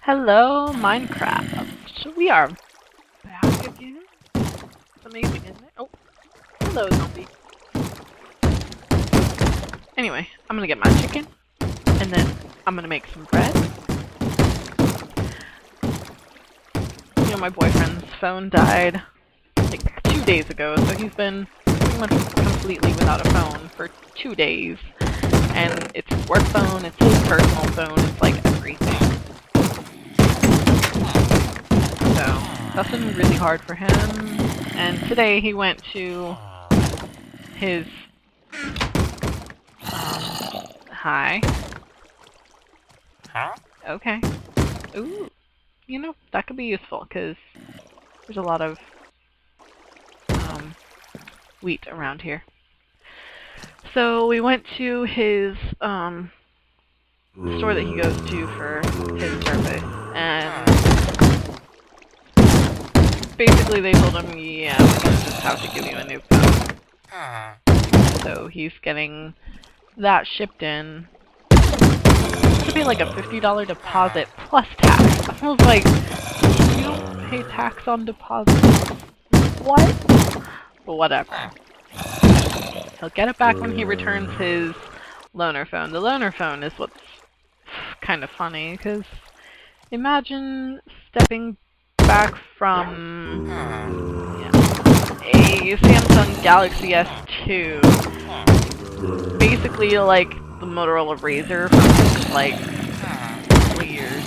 Hello, Minecraft. So we are back again. It's amazing, isn't it? Oh, hello, zombie. Anyway, I'm gonna get my chicken, and then I'm gonna make some bread. You know, my boyfriend's phone died like 2 days ago, so he's been pretty much completely without a phone for 2 days. And it's his work phone, it's his personal phone, it's like everything. So that's been really hard for him. And today he went to his hi. Huh? Okay. Ooh. You know, that could be useful because there's a lot of wheat around here. So we went to his store that he goes to for his service, and basically they told him, yeah, we're gonna just have to give you a new phone. So he's getting that shipped in. It's gonna be like a $50 deposit plus tax. I was like, you don't pay tax on deposits. What? But whatever. He'll get it back when he returns his loaner phone. The loaner phone is what's kind of funny, because imagine stepping back from a Samsung Galaxy S2, basically like the Motorola Razr from like what years?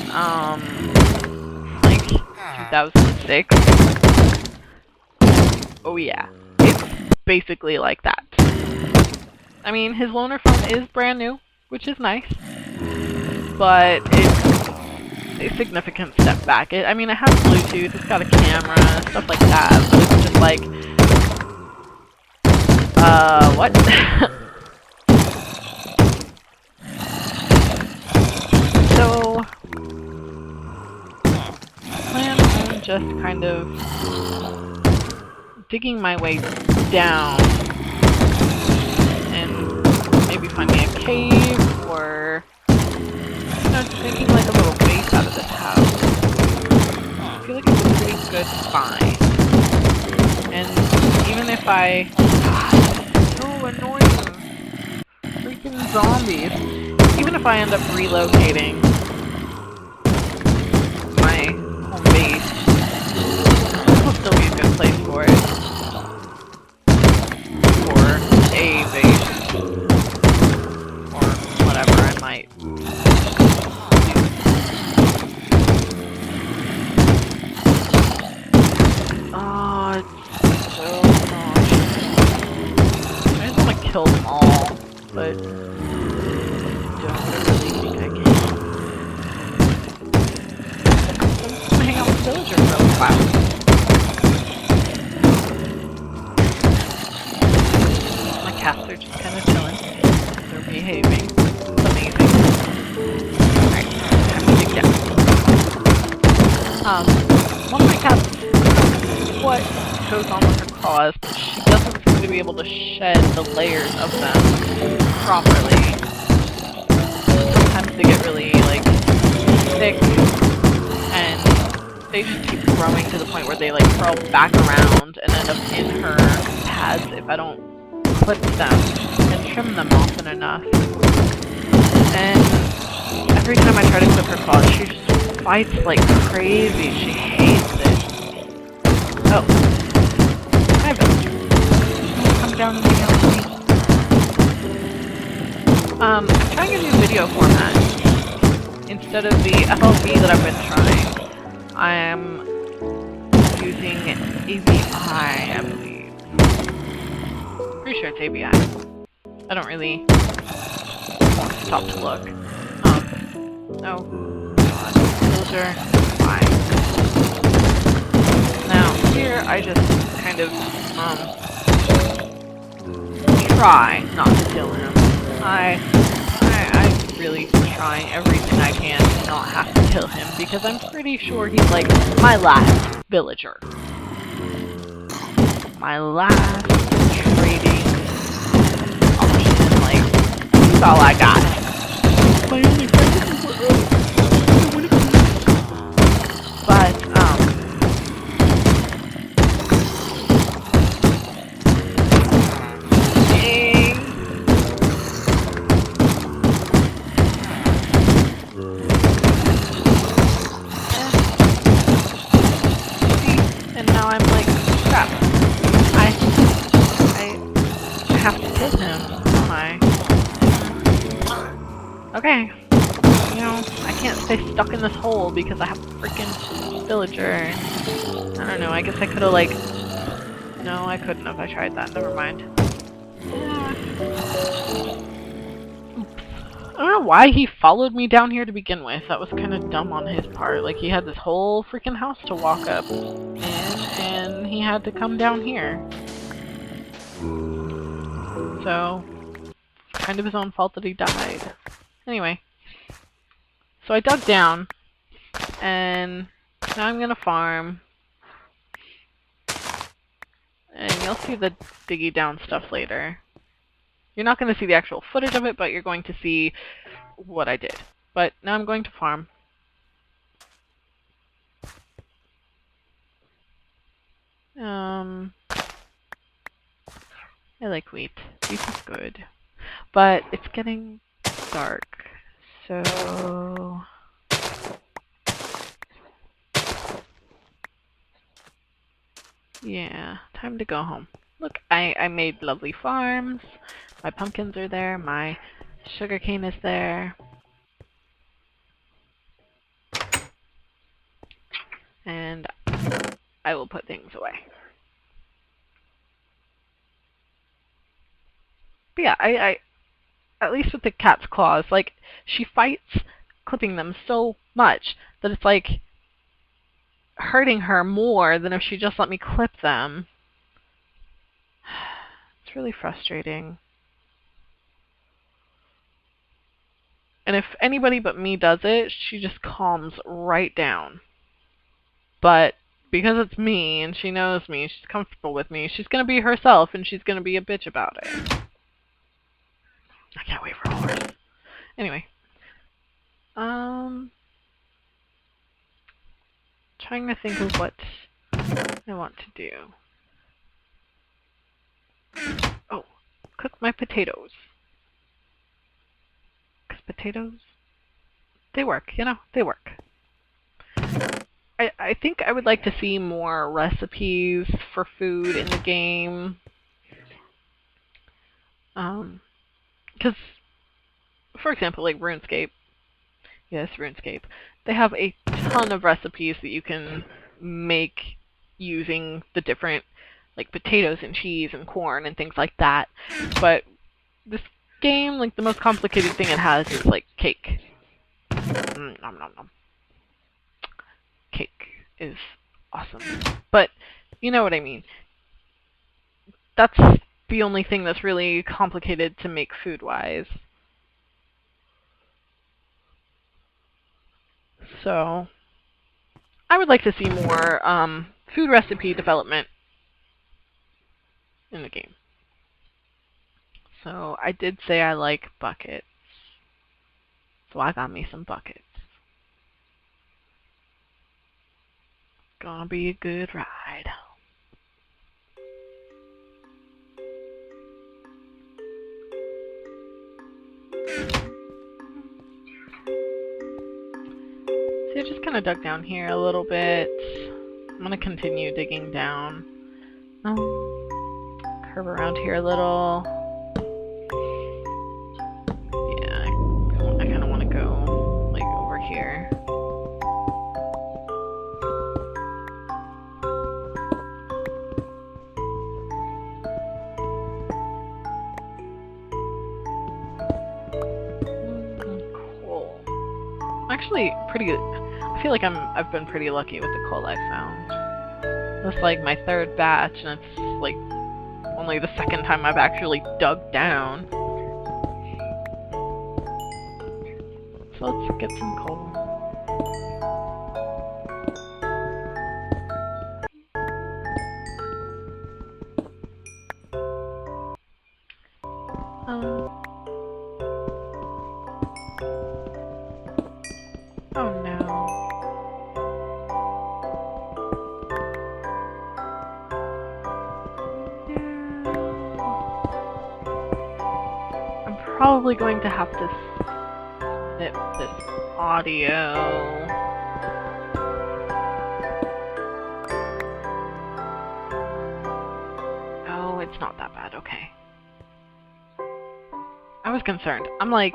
Like 2006. Oh yeah, it's basically like that. I mean, his loaner phone is brand new, which is nice, but it's a significant step back. I mean, it has Bluetooth, it's got a camera, stuff like that, but it's just like, what? So, I plan on just kind of digging my way down and maybe finding a cave or, you know, just making like a little base out of this house. I feel like it's a pretty good find. And even if I... so annoying! Freaking zombies! Even if I end up relocating my home base, this will still be a good place for it. For a base. Or whatever I might do. Oh, it's so gosh. I just want to kill them all, but don't really think I can. I'm just gonna hang out with villagers for a while. My cats are just kind of chilling. They're behaving. It's amazing. Alright, time to dig down. One of my cats, what goes on with her claws, but she doesn't seem to be able to shed the layers of them properly. Sometimes they get really, like, thick, and they just keep growing to the point where they, like, curl back around and end up in her pads if I don't clip them and trim them often enough. And every time I try to clip her claws, she just fights like crazy. She hates it. Oh. Hi, villager. Come down and hang out with me. I'm trying a new video format. Instead of the FLV that I've been trying, I am using AVI, I believe. Pretty sure it's AVI. I don't really stop to look. Oh. God. Those are fine. Now, here I just kind of, try not to kill him. I'm really trying everything I can to not have to kill him, because I'm pretty sure he's like my last villager. My last trading option, like, that's all I got. My only friend is And now I'm like, crap. I have to kill him, don't I? Okay. You know, I can't stay stuck in this hole because I have a freaking villager. I don't know, I guess I could've like... No, I couldn't have. I tried that. Never mind. Oops. I don't know why he followed me down here to begin with. That was kind of dumb on his part. Like, he had this whole freaking house to walk up in, and he had to come down here. So, kind of his own fault that he died. Anyway. So I dug down, and now I'm gonna farm. And you'll see the diggy down stuff later. You're not going to see the actual footage of it, but you're going to see what I did. But now I'm going to farm. I like wheat. Wheat is good. But it's getting dark. So... yeah, time to go home. Look, I made lovely farms. My pumpkins are there. My sugarcane is there. And I will put things away. But yeah, I at least with the cat's claws, like, she fights clipping them so much that it's like hurting her more than if she just let me clip them. It's really frustrating. And if anybody but me does it, she just calms right down. But because it's me and she knows me, she's comfortable with me, she's gonna be herself and she's gonna be a bitch about it. I can't wait for a horse. Anyway. Trying to think of what I want to do. Oh, cook my potatoes. Because potatoes, they work, you know, they work. I think I would like to see more recipes for food in the game. Because, for example, like RuneScape. Yes, RuneScape. They have a ton of recipes that you can make using the different, like, potatoes and cheese and corn and things like that. But this game, like, the most complicated thing it has is, like, cake. Nom nom nom. Cake is awesome. But, you know what I mean. That's the only thing that's really complicated to make food-wise. So, I would like to see more food recipe development in the game. So, I did say I like buckets. So I got me some buckets. Gonna be a good ride. So I just kind of dug down here a little bit. I'm gonna continue digging down. Curve around here a little. Yeah, I kind of want to go like over here. Cool. Actually, pretty good. I feel like I've been pretty lucky with the coal I found. It's like my third batch, and it's like only the second time I've actually dug down. So let's get some coal. Oh no. I'm probably going to have to snip this audio. Oh, it's not that bad. Okay. I was concerned. I'm like,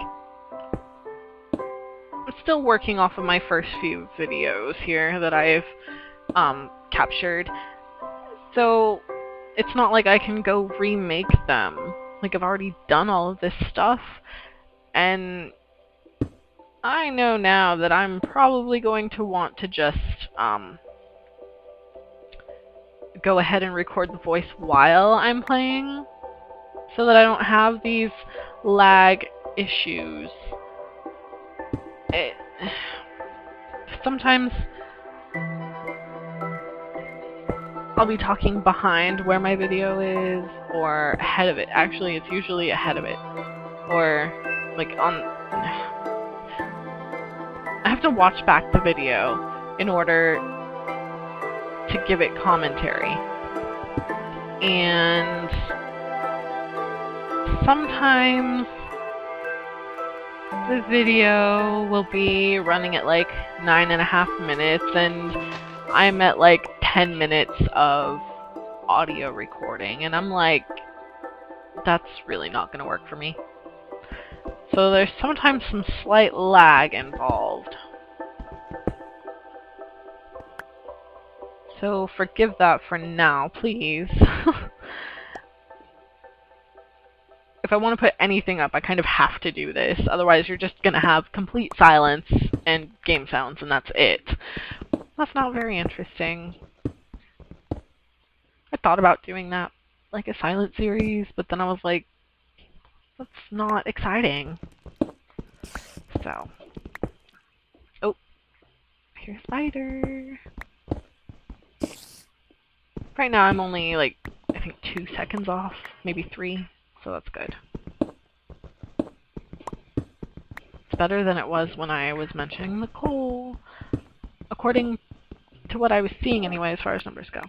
I'm still working off of my first few videos here that I've captured. So it's not like I can go remake them. Like, I've already done all of this stuff, and I know now that I'm probably going to want to just go ahead and record the voice while I'm playing, so that I don't have these lag issues. Sometimes I'll be talking behind where my video is, or ahead of it. Actually, it's usually ahead of it. Or, like, on... I have to watch back the video in order to give it commentary. And sometimes the video will be running at like 9.5 minutes, and I'm at like 10 minutes of audio recording, and I'm like, that's really not going to work for me. So there's sometimes some slight lag involved. So forgive that for now, please. If I want to put anything up, I kind of have to do this. Otherwise, you're just going to have complete silence and game sounds, and that's it. That's not very interesting. I thought about doing that, like a silent series, but then I was like, that's not exciting. So. Oh. Here's a spider. Right now I'm only like, I think 2 seconds off, maybe 3, so that's good. It's better than it was when I was mentioning the coal, according to what I was seeing anyway as far as numbers go.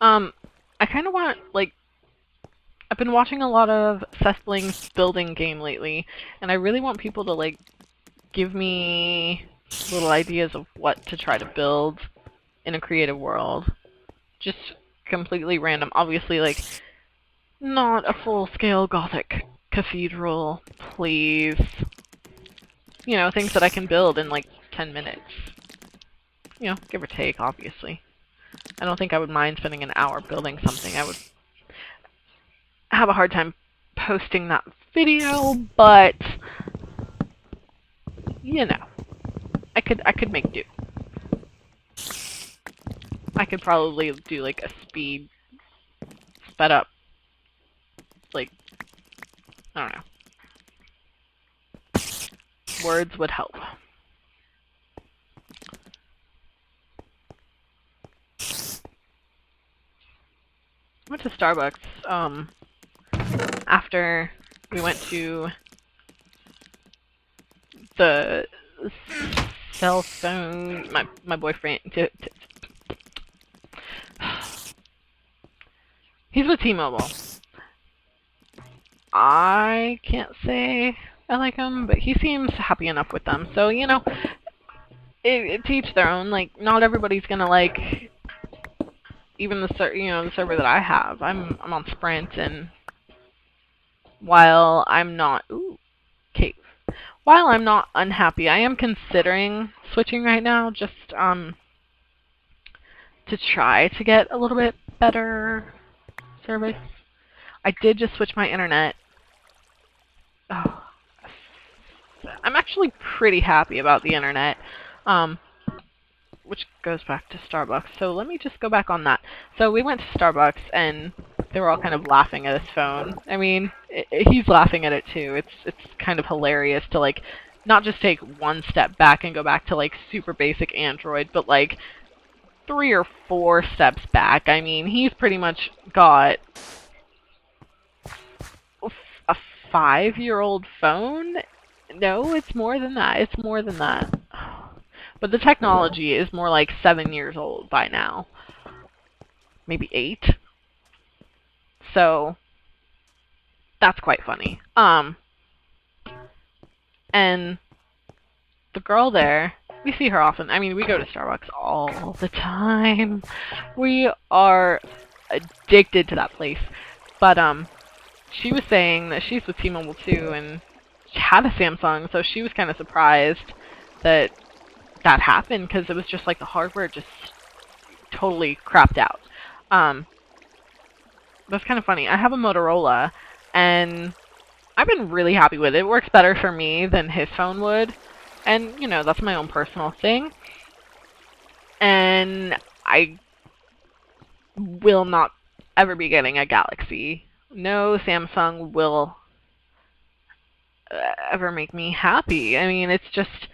I kind of want, like, I've been watching a lot of Sestling's building game lately, and I really want people to, like, give me little ideas of what to try to build in a creative world. Just completely random. Obviously, like, not a full-scale Gothic cathedral, please. You know, things that I can build in, like, 10 minutes. You know, give or take, obviously. I don't think I would mind spending an hour building something. I would have a hard time posting that video, but you know, I could make do. I could probably do like a sped up, like, I don't know. Words would help. I went to Starbucks after we went to the cell phone. My boyfriend. He's with T-Mobile. I can't say I like him, but he seems happy enough with them. So, you know, to each their own. Like, not everybody's gonna like even the server that I have. I'm on Sprint, and while I'm not while I'm not unhappy, I am considering switching right now, just to try to get a little bit better service. I did just switch my internet. Oh, I'm actually pretty happy about the internet, which goes back to Starbucks. So let me just go back on that. So we went to Starbucks, and they were all kind of laughing at his phone. I mean, he's laughing at it too. It's kind of hilarious to, like, not just take one step back and go back to, like, super basic Android, but, like, 3 or 4 steps back. I mean, he's pretty much got a 5-year-old phone? No, it's more than that. It's more than that. But the technology is more like 7 years old by now. Maybe 8. So, that's quite funny. And the girl there, we see her often. I mean, we go to Starbucks all the time. We are addicted to that place. But she was saying that she's with T-Mobile too, and she had a Samsung, so she was kind of surprised that that happened, because it was just like the hardware just totally crapped out. That's kind of funny. I have a Motorola, and I've been really happy with it. It works better for me than his phone would, and, you know, that's my own personal thing. And I will not ever be getting a Galaxy. No Samsung will ever make me happy. I mean, it's just,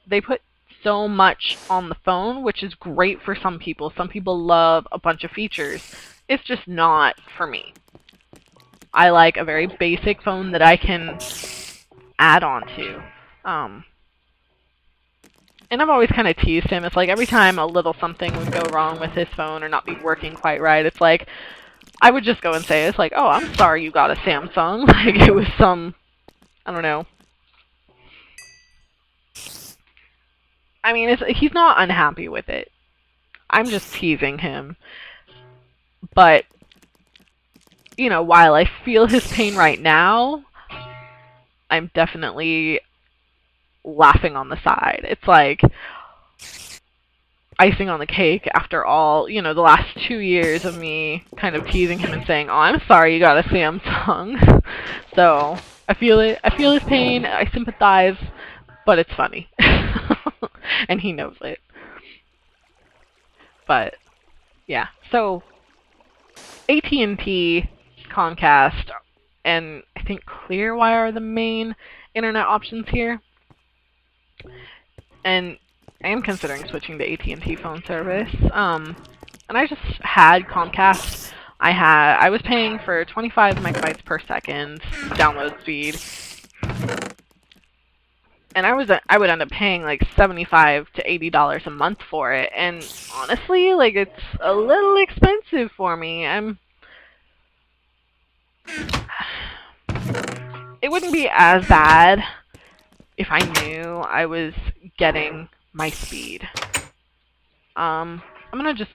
they put so much on the phone, which is great for some people. Some people love a bunch of features. It's just not for me. I like a very basic phone that I can add on to. And I've always kind of teased him. It's like every time a little something would go wrong with his phone or not be working quite right, it's like, I would just go and say, it's like, oh, I'm sorry you got a Samsung. Like, it was some, I don't know. I mean, he's not unhappy with it. I'm just teasing him. But, you know, while I feel his pain right now, I'm definitely laughing on the side. It's like icing on the cake after all, you know, the last 2 years of me kind of teasing him and saying, oh, I'm sorry you got a Samsung. So, I feel it. I feel his pain. I sympathize. But it's funny. And he knows it. But, yeah. So, AT&T, Comcast, and I think Clearwire are the main internet options here. And I am considering switching to AT&T phone service. And I just had Comcast. I was paying for 25 megabytes per second download speed. And I would end up paying like $75 to $80 a month for it. And honestly, like, it's a little expensive for me. It wouldn't be as bad if I knew I was getting my speed. I'm gonna just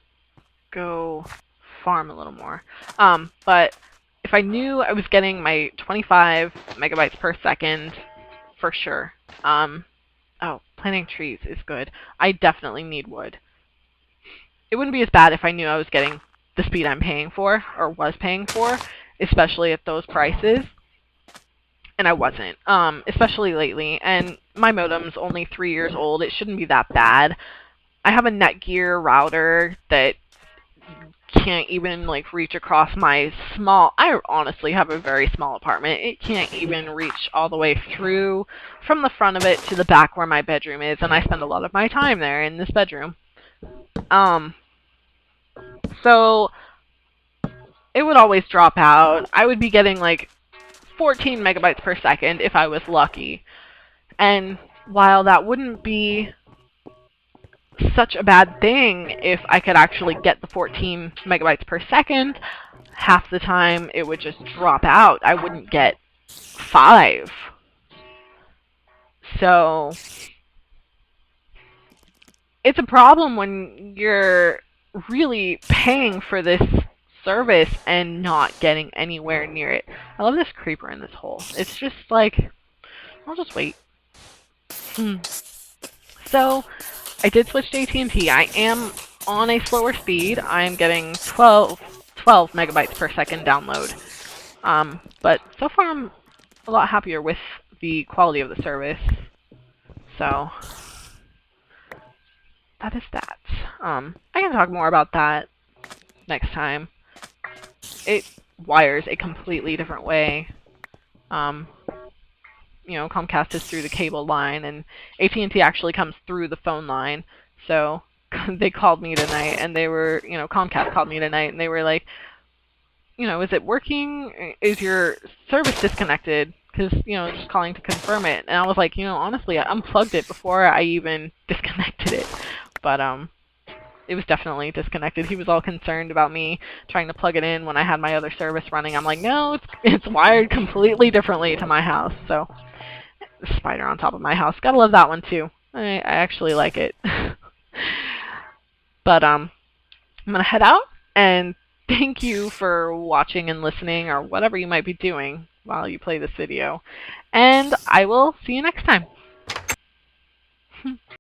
go farm a little more. But if I knew I was getting my 25 megabytes per second, for sure. Oh, planting trees is good. I definitely need wood. It wouldn't be as bad if I knew I was getting the speed I'm paying for, or was paying for, especially at those prices. And I wasn't, especially lately. And my modem's only 3 years old. It shouldn't be that bad. I have a Netgear router that can't even, like, reach across my small... I honestly have a very small apartment. It can't even reach all the way through from the front of it to the back where my bedroom is, and I spend a lot of my time there in this bedroom. So it would always drop out. I would be getting, like, 14 megabytes per second if I was lucky. And while that wouldn't be such a bad thing if I could actually get the 14 megabytes per second, half the time it would just drop out. I wouldn't get 5. So it's a problem when you're really paying for this service and not getting anywhere near it. I love this creeper in this hole. It's just like, I'll just wait. So I did switch to AT&T. I am on a slower speed. I'm getting 12 megabytes per second download. But so far I'm a lot happier with the quality of the service. So that is that. I can talk more about that next time. It wires a completely different way. You know, Comcast is through the cable line, and AT&T actually comes through the phone line. So they called me tonight, and they were, you know, Comcast called me tonight, and they were like, you know, is it working? Is your service disconnected? Because, you know, just calling to confirm it. And I was like, you know, honestly, I unplugged it before I even disconnected it. But, it was definitely disconnected. He was all concerned about me trying to plug it in when I had my other service running. I'm like, no, it's wired completely differently to my house. So spider on top of my house. Gotta love that one too. I actually like it. But I'm gonna head out, and thank you for watching and listening, or whatever you might be doing while you play this video. And I will see you next time.